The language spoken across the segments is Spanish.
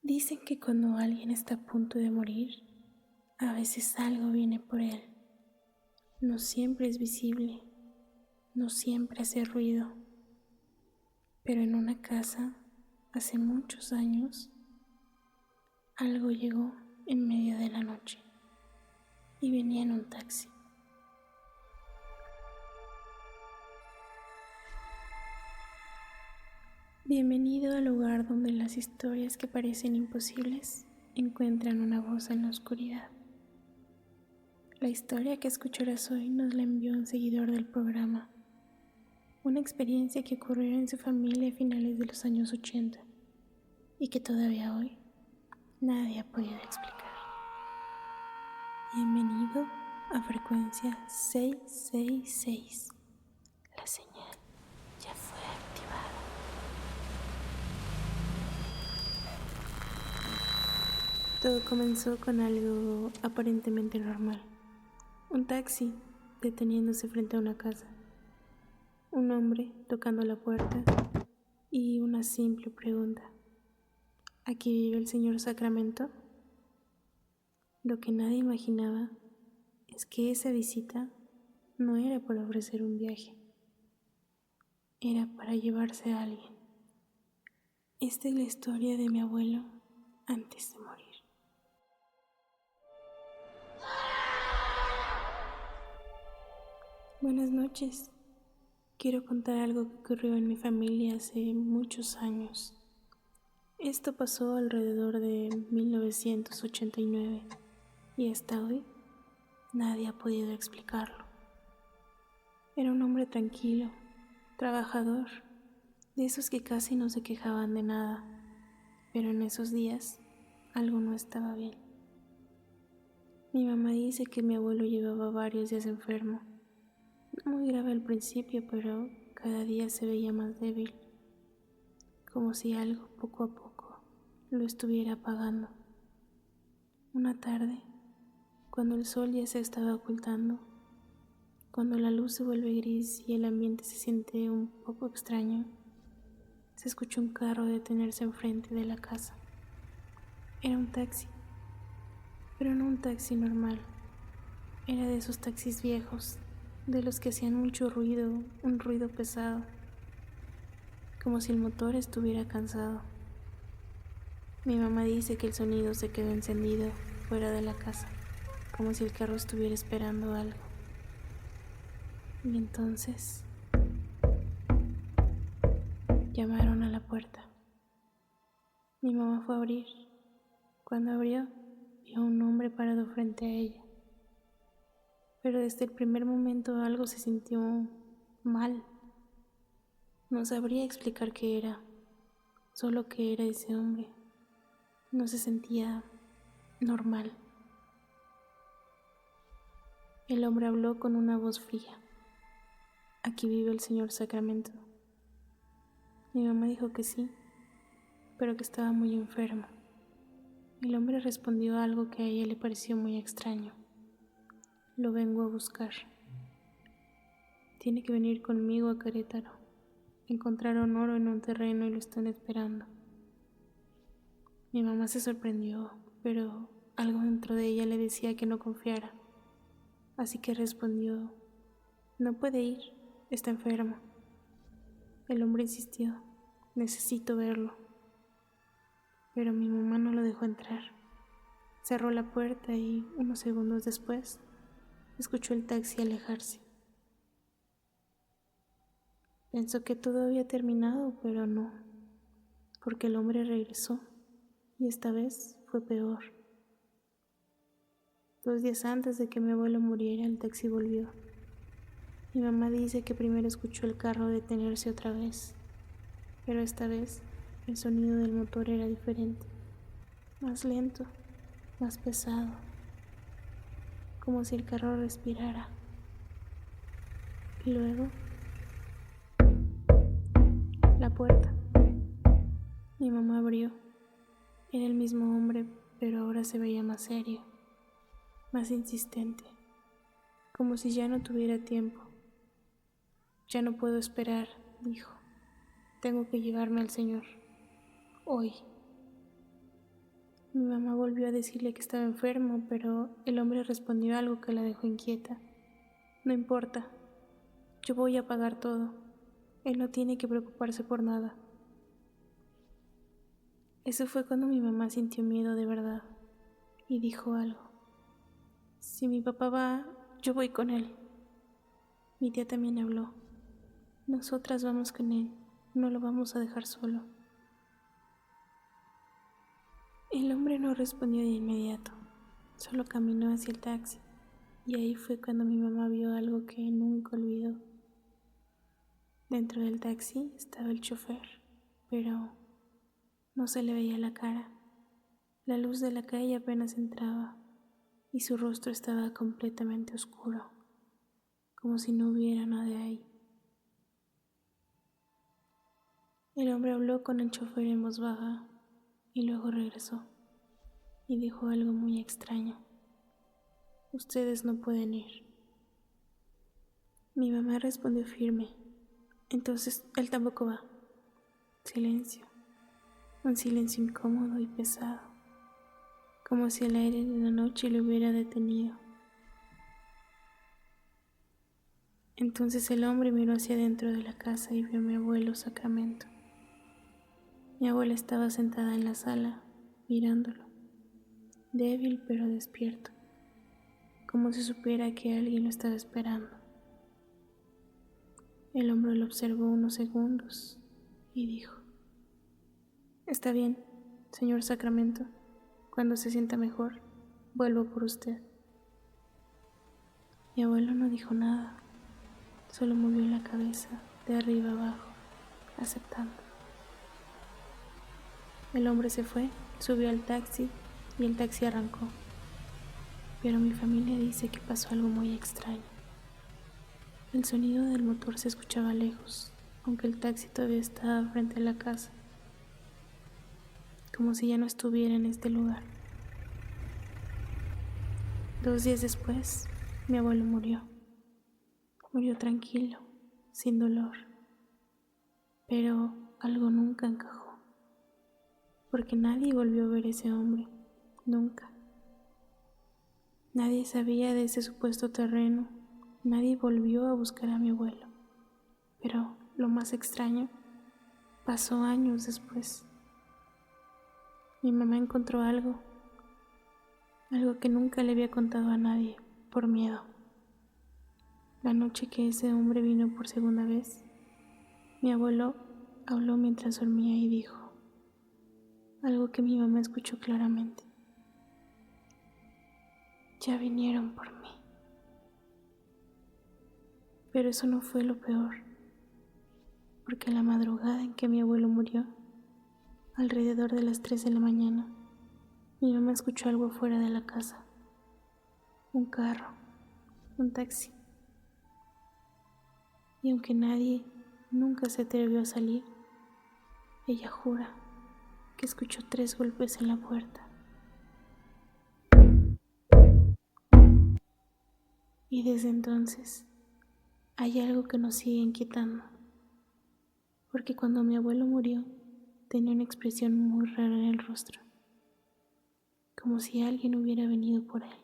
Dicen que cuando alguien está a punto de morir, a veces algo viene por él. No siempre es visible, no siempre hace ruido, pero en una casa, hace muchos años, algo llegó en medio de la noche y venía en un taxi. Bienvenido al lugar donde las historias que parecen imposibles encuentran una voz en la oscuridad. La historia que escucharás hoy nos la envió un seguidor del programa, una experiencia que ocurrió en su familia a finales de los años 80 y que todavía hoy nadie ha podido explicar. Bienvenido a frecuencia 666. La señal ya fue activada. Todo comenzó con algo aparentemente normal. Un taxi deteniéndose frente a una casa. Un hombre tocando la puerta y una simple pregunta. ¿Aquí vive el señor Sacramento? Lo que nadie imaginaba es que esa visita no era para ofrecer un viaje, era para llevarse a alguien. Esta es la historia de mi abuelo antes de morir. Buenas noches. Quiero contar algo que ocurrió en mi familia hace muchos años. Esto pasó alrededor de 1989 y hasta hoy nadie ha podido explicarlo. Era un hombre tranquilo, trabajador, de esos que casi no se quejaban de nada, pero en esos días algo no estaba bien. Mi mamá dice que mi abuelo llevaba varios días enfermo, no muy grave al principio, pero cada día se veía más débil, como si algo poco a poco lo estuviera apagando. Una tarde, cuando el sol ya se estaba ocultando, cuando la luz se vuelve gris y el ambiente se siente un poco extraño, se escuchó un carro detenerse enfrente de la casa. Era un taxi, pero no un taxi normal. Era de esos taxis viejos, de los que hacían mucho ruido, un ruido pesado, como si el motor estuviera cansado. Mi mamá dice que el sonido se quedó encendido fuera de la casa, como si el carro estuviera esperando algo. Y entonces llamaron a la puerta. Mi mamá fue a abrir. Cuando abrió, vio a un hombre parado frente a ella. Pero desde el primer momento algo se sintió mal. No sabría explicar qué era, solo que era ese hombre. No se sentía normal. El hombre habló con una voz fría. ¿Aquí vive el señor Sacramento? Mi mamá dijo que sí, pero que estaba muy enfermo. El hombre respondió algo que a ella le pareció muy extraño. Lo vengo a buscar. Tiene que venir conmigo a Querétaro. Encontraron oro en un terreno y lo están esperando. Mi mamá se sorprendió, pero algo dentro de ella le decía que no confiara. Así que respondió, no puede ir, está enfermo. El hombre insistió, necesito verlo. Pero mi mamá no lo dejó entrar. Cerró la puerta y unos segundos después escuchó el taxi alejarse. Pensó que todo había terminado, pero no, porque el hombre regresó y esta vez fue peor. 2 días antes de que mi abuelo muriera, el taxi volvió. Mi mamá dice que primero escuchó el carro detenerse otra vez, pero esta vez el sonido del motor era diferente, más lento, más pesado, como si el carro respirara. Y luego, la puerta. Mi mamá abrió. Era el mismo hombre, pero ahora se veía más serio, más insistente, como si ya no tuviera tiempo. Ya no puedo esperar, dijo. Tengo que llevarme al señor. Hoy. Mi mamá volvió a decirle que estaba enfermo, pero el hombre respondió algo que la dejó inquieta. No importa, yo voy a pagar todo. Él no tiene que preocuparse por nada. Eso fue cuando mi mamá sintió miedo de verdad y dijo algo. Si mi papá va, yo voy con él. Mi tía también habló. Nosotras vamos con él, no lo vamos a dejar solo. El hombre no respondió de inmediato, solo caminó hacia el taxi, y ahí fue cuando mi mamá vio algo que nunca olvidó. Dentro del taxi estaba el chofer, pero no se le veía la cara. La luz de la calle apenas entraba, y su rostro estaba completamente oscuro, como si no hubiera nadie ahí. El hombre habló con el chofer en voz baja, y luego regresó, y dijo algo muy extraño. Ustedes no pueden ir. Mi mamá respondió firme. Entonces él tampoco va. Silencio. Un silencio incómodo y pesado, como si el aire de la noche lo hubiera detenido. Entonces el hombre miró hacia dentro de la casa y vio a mi abuelo Sacramento. Mi abuela estaba sentada en la sala, mirándolo, débil pero despierto, como si supiera que alguien lo estaba esperando. El hombre lo observó unos segundos y dijo: Está bien, señor Sacramento. Cuando se sienta mejor, vuelvo por usted. Mi abuelo no dijo nada, solo movió la cabeza de arriba abajo, aceptando. El hombre se fue, subió al taxi y el taxi arrancó. Pero mi familia dice que pasó algo muy extraño. El sonido del motor se escuchaba lejos, aunque el taxi todavía estaba frente a la casa, como si ya no estuviera en este lugar. 2 días después, mi abuelo murió. Murió tranquilo, sin dolor. Pero algo nunca encajó, porque nadie volvió a ver a ese hombre, nunca. Nadie sabía de ese supuesto terreno, nadie volvió a buscar a mi abuelo. Pero lo más extraño pasó años después. Mi mamá encontró algo que nunca le había contado a nadie, por miedo. La noche que ese hombre vino por segunda vez, mi abuelo habló mientras dormía y dijo algo que mi mamá escuchó claramente. Ya vinieron por mí. Pero eso no fue lo peor, porque a la madrugada en que mi abuelo murió, alrededor de las 3 de la mañana, mi mamá escuchó algo fuera de la casa. Un carro, un taxi. Y aunque nadie nunca se atrevió a salir, ella jura que escuchó 3 golpes en la puerta. Y desde entonces hay algo que nos sigue inquietando, porque cuando mi abuelo murió tenía una expresión muy rara en el rostro, como si alguien hubiera venido por él.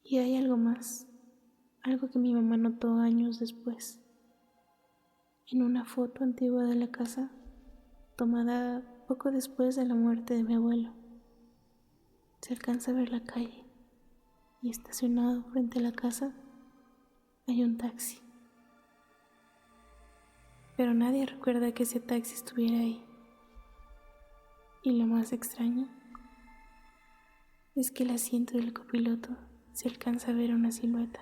Y hay algo más, algo que mi mamá notó años después. En una foto antigua de la casa, tomada poco después de la muerte de mi abuelo, se alcanza a ver la calle y estacionado frente a la casa hay un taxi. Pero nadie recuerda que ese taxi estuviera ahí. Y lo más extraño es que el asiento del copiloto se alcanza a ver una silueta,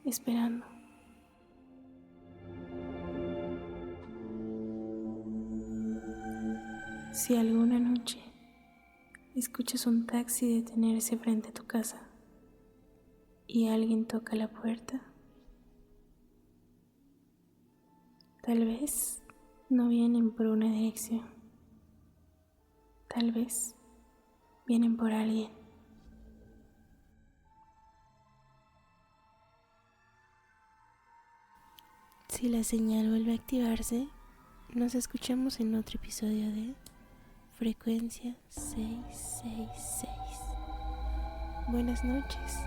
esperando. Si alguna noche escuchas un taxi detenerse frente a tu casa y alguien toca la puerta, tal vez no vienen por una dirección, tal vez vienen por alguien. Si la señal vuelve a activarse, nos escuchamos en otro episodio de frecuencia 666. Buenas noches.